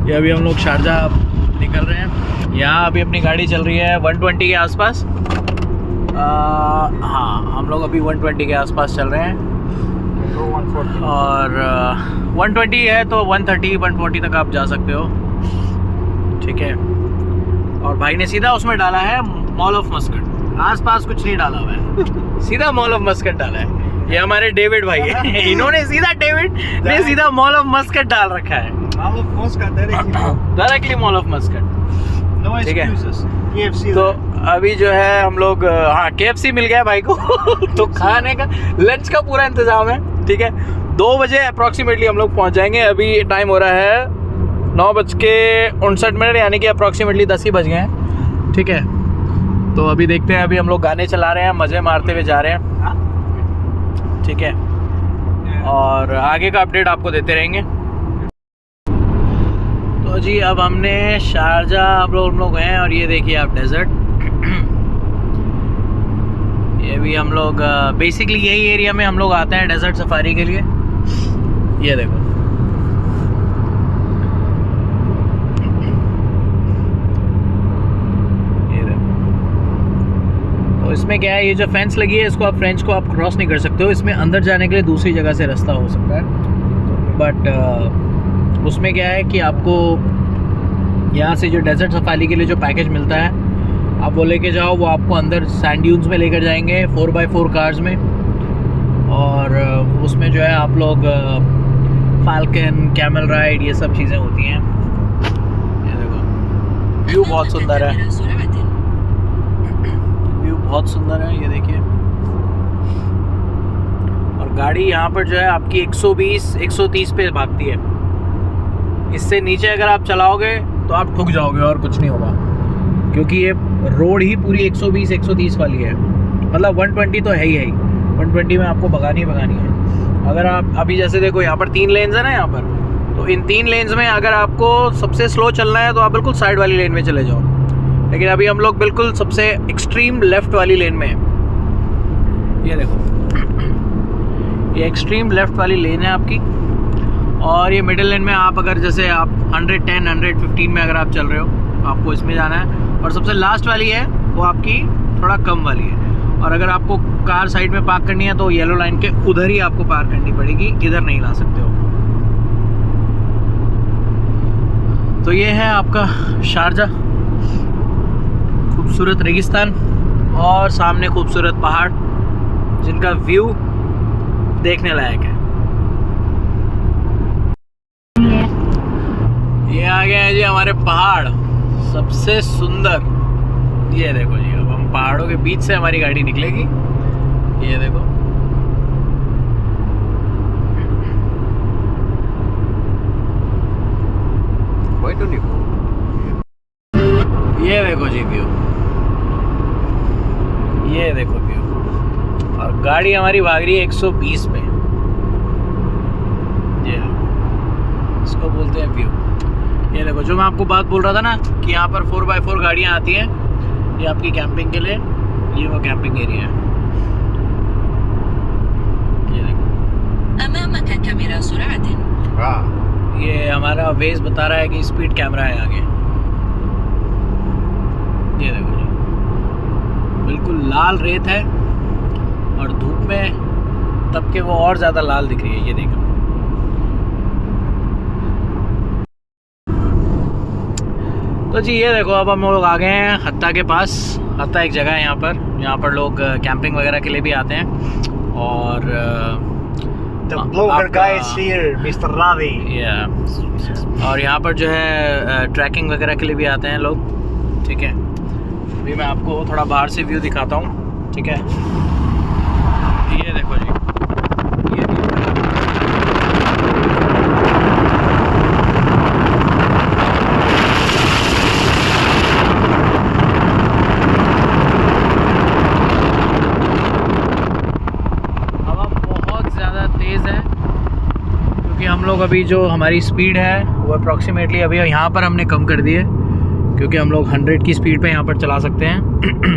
ये अभी हम लोग शारजाह निकल रहे हैं। यहाँ अभी अपनी गाड़ी चल रही है 120 के आसपास। हाँ, हम लोग अभी 120 के आसपास चल रहे हैं। और 120 है तो 130 140 तक आप जा सकते हो, ठीक है। और भाई ने सीधा उसमें डाला है मॉल ऑफ मस्कट, आसपास कुछ नहीं डाला हुआ है, सीधा मॉल ऑफ मस्कट डाला है। ये हमारे डेविड भाई है, इन्होंने सीधा मॉल ऑफ मस्कट डाल रखा है। डायरेक्टली मॉल ऑफ मस्कट, ठीक है। तो अभी जो है हम लोग, हाँ, KFC मिल गया भाई को तो खाने का, लंच का पूरा इंतजाम है, ठीक है। 2 बजे अप्रॉक्सीमेटली हम लोग पहुंच जाएंगे। अभी टाइम हो रहा है 9:59, यानी कि अप्रॉक्सीमेटली 10 ही बज गए हैं, ठीक है। तो अभी देखते हैं, अभी हम लोग गाने चला रहे हैं, मज़े मारते हुए जा रहे हैं, ठीक है। और आगे का अपडेट आपको देते रहेंगे। तो जी अब हमने शारजाह हम लोग हैं, और ये देखिए आप डेजर्ट। ये भी हम लोग बेसिकली यही एरिया में हम लोग आते हैं डेजर्ट सफारी के लिए। ये देखो, तो इसमें क्या है, ये जो फेंस लगी है इसको आप फ्रेंच को आप क्रॉस नहीं कर सकते हो। इसमें अंदर जाने के लिए दूसरी जगह से रास्ता हो सकता है, बट उसमें क्या है कि आपको यहाँ से जो डेजर्ट सफारी के लिए जो पैकेज मिलता है आप वो लेके जाओ, वो आपको अंदर सैंड ड्यून्स में लेकर जाएंगे 4x4 कार्स में। और उसमें जो है आप लोग फाल्कन, कैमल राइड, ये सब चीज़ें होती हैं। ये देखो, व्यू बहुत सुंदर है, व्यू बहुत सुंदर है, ये देखिए। और गाड़ी यहाँ पर जो है आपकी 120-130 पे भागती है। इससे नीचे अगर आप चलाओगे तो आप ठुक जाओगे और कुछ नहीं होगा, क्योंकि ये रोड ही पूरी 120-130 वाली है। मतलब 120 तो है ही 120 में आपको भगानी है। अगर आप अभी जैसे देखो यहाँ पर 3 लेन्स है ना यहाँ पर, तो इन 3 लेन्स में अगर आपको सबसे स्लो चलना है तो आप बिल्कुल साइड वाली लेन में चले जाओ। लेकिन अभी हम लोग बिल्कुल सबसे एक्सट्रीम लेफ़्ट वाली लेन में हैं। ये देखो, ये एक्सट्रीम लेफ़्ट वाली लेन है आपकी। और ये मिडिल लेन में आप अगर जैसे आप 110, 115 में अगर आप चल रहे हो, आपको इसमें जाना है। और सबसे लास्ट वाली है वो आपकी थोड़ा कम वाली है। और अगर आपको कार साइड में पार्क करनी है तो येलो लाइन के उधर ही आपको पार्क करनी पड़ेगी, इधर नहीं ला सकते हो। तो ये है आपका शारजाह, खूबसूरत रेगिस्तान और सामने खूबसूरत पहाड़ जिनका व्यू देखने लायक है। ये आ गए हैं जी हमारे पहाड़, सबसे सुंदर। ये देखो जी, अब हम पहाड़ों के बीच से हमारी गाड़ी निकलेगी। ये देखो, ये देखो जी व्यू, ये देखो व्यू। और गाड़ी हमारी भाग रही है 120 पे। ये इसको बोलते हैं व्यू। ये देखो, जो मैं आपको बात बोल रहा था ना कि यहाँ पर 4x4 गाड़ियाँ आती हैं, ये आपकी कैंपिंग के लिए, ये वो कैंपिंग एरिया है। ये देखो, ये हमारा वेज बता रहा है कि स्पीड कैमरा है आगे। ये देखो जी, बिल्कुल लाल रेत है और धूप में तब के वो और ज़्यादा लाल दिख रही है। ये देखो, तो जी ये देखो, अब हम लोग आ गए हैं हत्ता के पास। हत्ता एक जगह है यहाँ पर लोग कैंपिंग वगैरह के लिए भी आते हैं। और मिस्टर रावी, और यहाँ पर जो है ट्रैकिंग वगैरह के लिए भी आते हैं लोग, ठीक है। अभी मैं आपको थोड़ा बाहर से व्यू दिखाता हूँ, ठीक है। ये देखो जी, ये हवा बहुत ज़्यादा तेज़ है, क्योंकि हम लोग अभी जो हमारी स्पीड है वो अप्रॉक्सीमेटली अभी यहाँ पर हमने कम कर दी है, क्योंकि हम लोग 100 की स्पीड पे यहाँ पर चला सकते हैं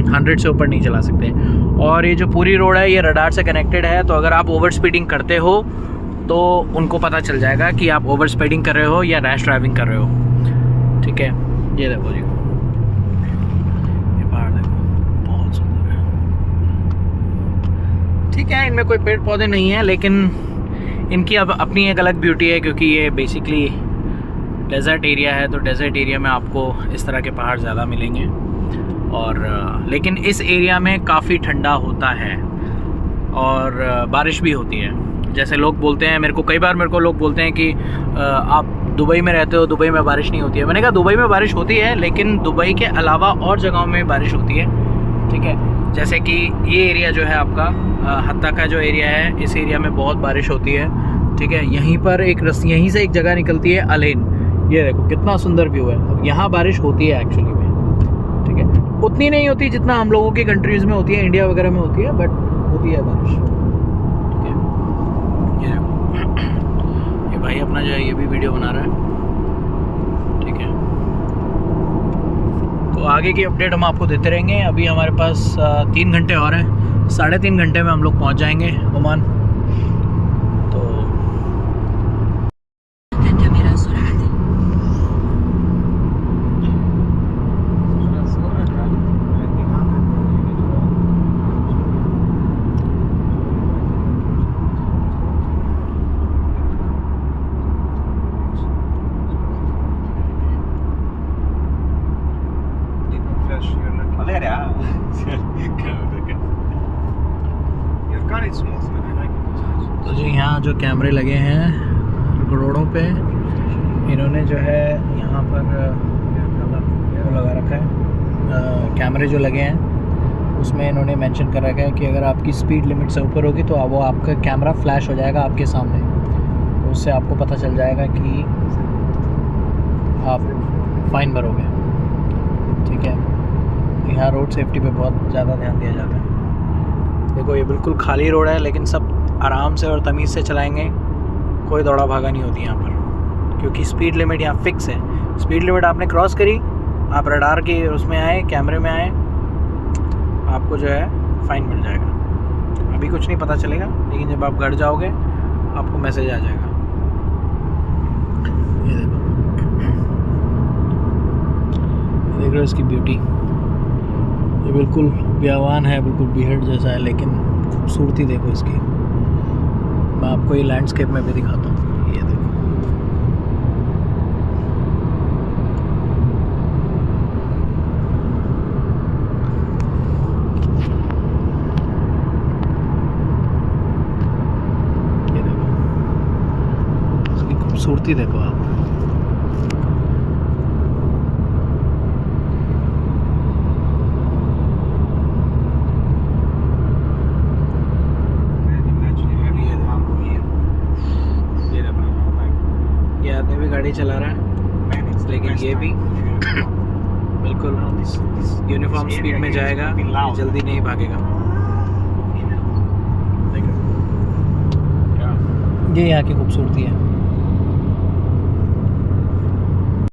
100 से ऊपर नहीं चला सकते। और ये जो पूरी रोड है ये रडार से कनेक्टेड है, तो अगर आप ओवर स्पीडिंग करते हो तो उनको पता चल जाएगा कि आप ओवर स्पीडिंग कर रहे हो या रैश ड्राइविंग कर रहे हो। ठीक है, ये देखो जी, ये पहाड़ देखो, बहुत सुंदर है। ठीक है, इनमें कोई पेड़ पौधे नहीं है, लेकिन इनकी अब अपनी एक अलग ब्यूटी है, क्योंकि ये बेसिकली डेजर्ट एरिया है। तो डेजर्ट एरिया में आपको इस तरह के पहाड़ ज़्यादा मिलेंगे। और लेकिन इस एरिया में काफ़ी ठंडा होता है और बारिश भी होती है। जैसे लोग बोलते हैं, कई बार मेरे को लोग बोलते हैं कि आप दुबई में रहते हो, दुबई में बारिश नहीं होती है। मैंने कहा दुबई में बारिश होती है, लेकिन दुबई के अलावा और जगहों में बारिश होती है। ठीक है, जैसे कि ये एरिया जो है आपका हत्ता का जो एरिया है, इस एरिया में बहुत बारिश होती है। ठीक है, यहीं पर यहीं से एक जगह निकलती है अलेन। ये देखो कितना सुंदर व्यू है। अब यहाँ बारिश होती है एक्चुअली में, ठीक है, उतनी नहीं होती जितना हम लोगों की कंट्रीज़ में होती है, इंडिया वगैरह में होती है, बट होती है बारिश। ठीक है, ये देखो, ये भाई अपना जो है ये भी वीडियो बना रहा है। ठीक है, तो आगे की अपडेट हम आपको देते रहेंगे। अभी हमारे पास 3 घंटे और हैं, 3.5 घंटे में हम लोग पहुँच जाएंगे ओमान। तो Valeria. You've got it smooth, man. I like it. तो जी यहाँ जो कैमरे लगे हैं रोडों पे, इन्होंने जो है यहाँ पर वो लगा रखा है, कैमरे जो लगे हैं उसमें इन्होंने मेंशन कर रखा है कि अगर आपकी स्पीड लिमिट से ऊपर होगी तो वो आपका कैमरा फ्लैश हो जाएगा आपके सामने। तो उससे आपको पता चल जाएगा कि आप फ़ाइन भरोगे। ठीक है, यहाँ रोड सेफ्टी पे बहुत ज़्यादा ध्यान दिया जाता है। देखो ये बिल्कुल खाली रोड है, लेकिन सब आराम से और तमीज़ से चलाएंगे, कोई दौड़ा भागा नहीं होती यहाँ पर, क्योंकि स्पीड लिमिट यहाँ फिक्स है। स्पीड लिमिट आपने क्रॉस करी, आप रडार के उसमें आए, कैमरे में आए, आपको जो है फ़ाइन मिल जाएगा। अभी कुछ नहीं पता चलेगा, लेकिन जब आप घर जाओगे आपको मैसेज आ जाएगा। ये देखो, देख रहे हो इसकी ब्यूटी, ये बिल्कुल बयावान है, बिल्कुल बिहड़ जैसा है, लेकिन खूबसूरती देखो इसकी। मैं आपको ये लैंडस्केप में भी दिखाता हूँ। ये देखो, ये देखो इसकी खूबसूरती देखो आप। गाड़ी चला रहा है, लेकिन ये भी बिल्कुल यूनिफॉर्म स्पीड में जाएगा, जल्दी नहीं भागेगा। ये यहाँ की खूबसूरती है।